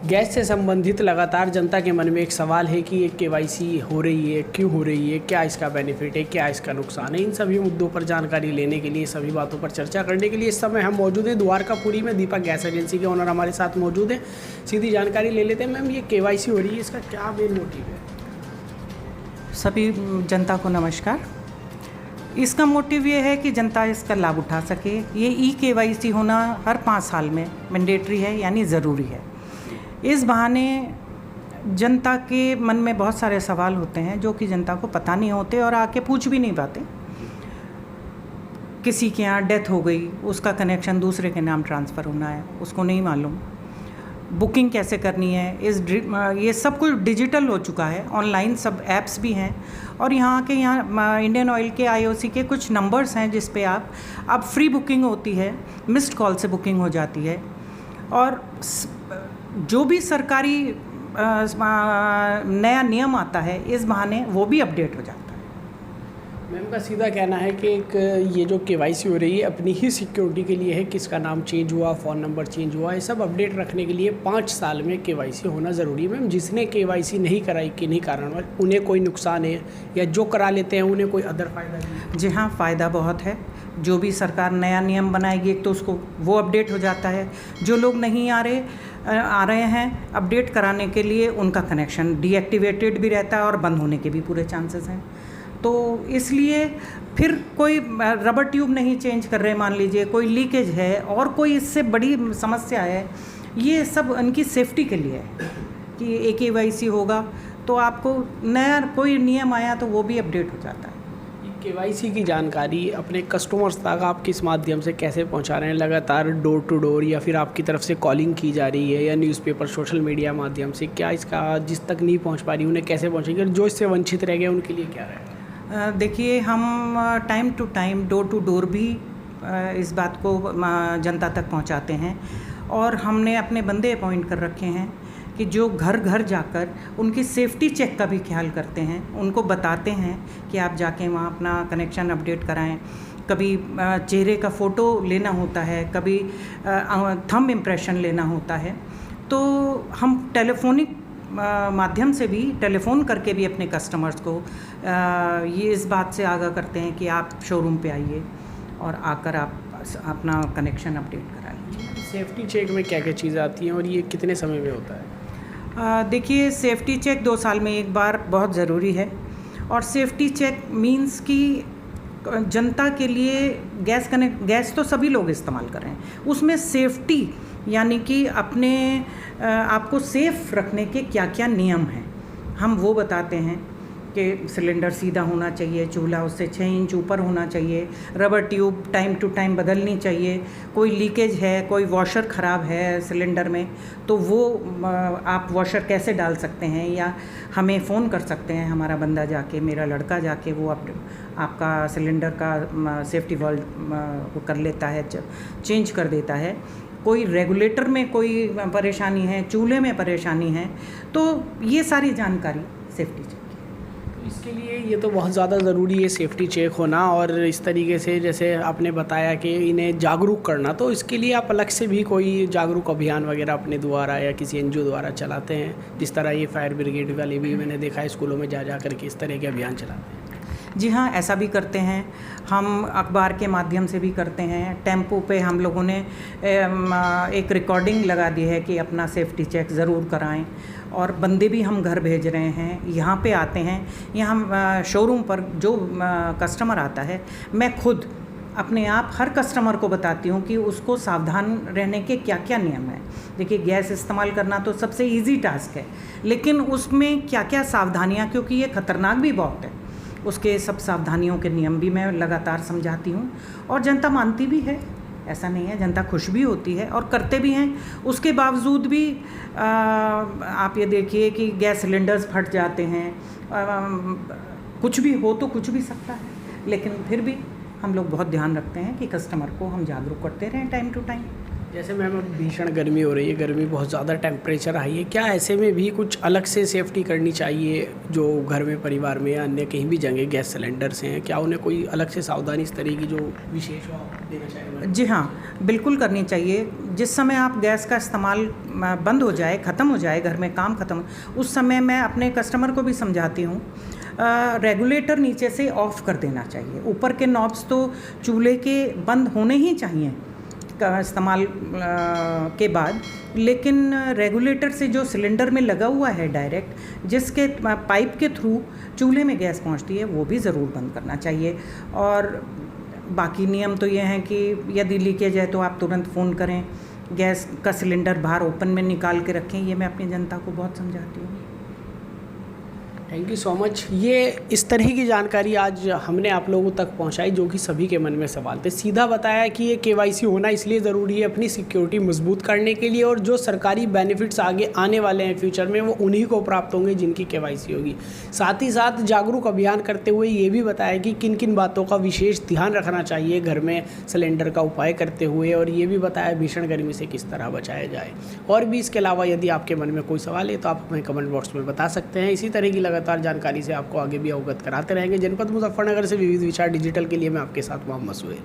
Gas से संबंधित लगातार जनता के मन में एक सवाल है कि ये केवाईसी हो रही है, क्यों हो रही है, क्या इसका बेनिफिट है, क्या इसका नुकसान है। इन सभी मुद्दों पर जानकारी लेने के लिए, सभी बातों पर चर्चा करने के लिए इस समय हम मौजूद हैं द्वारकापुरी में। दीपक गैस एजेंसी के ओनर हमारे साथ मौजूद हैं। सीधी जानकारी ले लेते हैं। मैम, ये केवाईसी हो रही है, इसका क्या मेन मोटिव है? सभी जनता को नमस्कार। इसका मोटिव ये है कि जनता इसका लाभ उठा सके। ये केवाईसी होना हर 5 साल में मैंडेटरी है, यानी ज़रूरी है। इस बहाने जनता के मन में बहुत सारे सवाल होते हैं जो कि जनता को पता नहीं होते और आके पूछ भी नहीं पाते। किसी के यहाँ डेथ हो गई, उसका कनेक्शन दूसरे के नाम ट्रांसफ़र होना है, उसको नहीं मालूम। बुकिंग कैसे करनी है, ये सब कुछ डिजिटल हो चुका है। ऑनलाइन सब ऐप्स भी हैं और यहाँ इंडियन ऑयल के IOC के कुछ नंबर्स हैं जिस पे आप फ्री बुकिंग होती है, मिस्ड कॉल से बुकिंग हो जाती है। और जो भी सरकारी नया नियम आता है, इस बहाने वो भी अपडेट हो जाता है। मैम का सीधा कहना है कि एक ये जो केवाईसी हो रही है अपनी ही सिक्योरिटी के लिए है, किसका नाम चेंज हुआ, फ़ोन नंबर चेंज हुआ, ये सब अपडेट रखने के लिए 5 साल में केवाईसी होना ज़रूरी है। मैम, जिसने केवाईसी नहीं कराई किन्हीं कारणवश, उन्हें कोई नुकसान है या जो करा लेते हैं उन्हें कोई अदर फ़ायदा नहीं? जी हाँ, फ़ायदा बहुत है। जो भी सरकार नया नियम बनाएगी एक तो उसको वो अपडेट हो जाता है। जो लोग नहीं आ रहे हैं अपडेट कराने के लिए, उनका कनेक्शन डीएक्टिवेटेड भी रहता है और बंद होने के भी पूरे चांसेस हैं। तो इसलिए फिर कोई रबर ट्यूब नहीं चेंज कर रहे, मान लीजिए कोई लीकेज है और कोई इससे बड़ी समस्या है, ये सब उनकी सेफ्टी के लिए है कि केवाईसी होगा तो आपको नया कोई नियम आया तो वो भी अपडेट हो जाता है। केवाईसी की जानकारी अपने कस्टमर्स तक आप किस माध्यम से कैसे पहुंचा रहे हैं? लगातार डोर टू डोर या फिर आपकी तरफ से कॉलिंग की जा रही है या न्यूज़पेपर, सोशल मीडिया माध्यम से? क्या इसका जिस तक नहीं पहुंच पा रही उन्हें कैसे पहुंचेंगे और जो इससे वंचित रह गए उनके लिए क्या रहेगा? देखिए, हम time to time door to door भी इस बात को जनता तक पहुंचाते हैं और हमने अपने बंदे अपॉइंट कर रखे हैं कि जो घर घर जाकर उनकी सेफ्टी चेक का भी ख्याल करते हैं, उनको बताते हैं कि आप जाके वहाँ अपना कनेक्शन अपडेट कराएं। कभी चेहरे का फ़ोटो लेना होता है, कभी थंब इम्प्रेशन लेना होता है। तो हम टेलीफोनिक माध्यम से भी, टेलीफ़ोन करके भी अपने कस्टमर्स को ये इस बात से आगाह करते हैं कि आप शोरूम पे आइए और आकर आप अपना कनेक्शन अपडेट करा लीजिए। सेफ्टी चेक में क्या क्या चीज़ें आती हैं और ये कितने समय में होता है? देखिए, सेफ्टी चेक 2 साल में एक बार बहुत ज़रूरी है। और सेफ्टी चेक मींस कि जनता के लिए गैस तो सभी लोग इस्तेमाल कर रहे हैं, उसमें सेफ्टी यानी कि अपने आपको सेफ़ रखने के क्या क्या नियम हैं, हम वो बताते हैं कि सिलेंडर सीधा होना चाहिए, चूल्हा उससे 6 इंच ऊपर होना चाहिए, rubber tube time to time बदलनी चाहिए, कोई लीकेज है, कोई वॉशर ख़राब है सिलेंडर में तो वो आप वॉशर कैसे डाल सकते हैं, या हमें फ़ोन कर सकते हैं, हमारा बंदा जाके, मेरा लड़का जाके वो आपका सिलेंडर का सेफ्टी वाल्व कर लेता है, चेंज कर देता है। कोई रेगुलेटर में कोई परेशानी है, चूल्हे में परेशानी है, तो ये सारी जानकारी सेफ्टी चेक। इसके लिए ये तो बहुत ज़्यादा ज़रूरी है सेफ्टी चेक होना, और इस तरीके से जैसे आपने बताया कि इन्हें जागरूक करना, तो इसके लिए आप अलग से भी कोई जागरूक अभियान वगैरह अपने द्वारा या किसी NGO द्वारा चलाते हैं? जिस तरह ये फायर ब्रिगेड वाले भी मैंने देखा है स्कूलों में जा करके इस तरह के अभियान चलाते हैं। जी हाँ, ऐसा भी करते हैं। हम अखबार के माध्यम से भी करते हैं। टेम्पो पे हम लोगों ने एक रिकॉर्डिंग लगा दी है कि अपना सेफ्टी चेक ज़रूर कराएं, और बंदे भी हम घर भेज रहे हैं, यहाँ पे आते हैं। यहाँ शोरूम पर जो कस्टमर आता है, मैं खुद अपने आप हर कस्टमर को बताती हूँ कि उसको सावधान रहने के क्या क्या नियम हैं। देखिए, गैस इस्तेमाल करना तो सबसे इजी टास्क है, लेकिन उसमें क्या क्या सावधानियाँ, क्योंकि ये ख़तरनाक भी बहुत है, उसके सब सावधानियों के नियम भी मैं लगातार समझाती हूँ और जनता मानती भी है। ऐसा नहीं है, जनता खुश भी होती है और करते भी हैं। उसके बावजूद भी आप ये देखिए कि गैस सिलेंडर्स फट जाते हैं, कुछ भी हो तो कुछ भी सकता है, लेकिन फिर भी हम लोग बहुत ध्यान रखते हैं कि कस्टमर को हम जागरूक करते रहें टाइम टू टाइम। जैसे मैम अब भीषण गर्मी हो रही है, गर्मी बहुत ज़्यादा, टेम्परेचर हाई है, क्या ऐसे में भी कुछ अलग से सेफ्टी करनी चाहिए जो घर में, परिवार में या अन्य कहीं भी जगह गैस सिलेंडर से हैं, क्या उन्हें कोई अलग से सावधानी इस तरह की जो विशेष हो आप देना चाहेंगे? जी हाँ, बिल्कुल करनी चाहिए। जिस समय आप गैस का इस्तेमाल बंद हो जाए, ख़त्म हो जाए, घर में काम ख़त्म, उस समय मैं अपने कस्टमर को भी समझाती हूँ, रेगुलेटर नीचे से ऑफ़ कर देना चाहिए। ऊपर के नॉब्स तो चूल्हे के बंद होने ही चाहिए का इस्तेमाल के बाद, लेकिन रेगुलेटर से जो सिलेंडर में लगा हुआ है डायरेक्ट, जिसके पाइप के थ्रू चूल्हे में गैस पहुंचती है, वो भी ज़रूर बंद करना चाहिए। और बाकी नियम तो ये हैं कि यदि लीकेज है तो आप तुरंत फ़ोन करें, गैस का सिलेंडर बाहर ओपन में निकाल के रखें। ये मैं अपनी जनता को बहुत समझाती हूँ। Thank you so much. ये इस तरह की जानकारी आज हमने आप लोगों तक पहुंचाई जो कि सभी के मन में सवाल थे। सीधा बताया कि ये केवाईसी होना इसलिए ज़रूरी है अपनी सिक्योरिटी मजबूत करने के लिए, और जो सरकारी बेनिफिट्स आगे आने वाले हैं फ्यूचर में, वो उन्हीं को प्राप्त होंगे जिनकी केवाईसी होगी। साथ ही साथ जागरूक अभियान करते हुए ये भी बताया कि किन किन बातों का विशेष ध्यान रखना चाहिए घर में सिलेंडर का उपाय करते हुए, और ये भी बताया भीषण गर्मी से किस तरह बचाया जाए। और भी इसके अलावा यदि आपके मन में कोई सवाल है तो आप हमें कमेंट बॉक्स में बता सकते हैं। इसी तरह की लगातार जानकारी से आपको आगे भी अवगत कराते रहेंगे। जनपद मुजफ्फरनगर से विविध विचार डिजिटल के लिए मैं आपके साथ मोहम्मद सुहेल।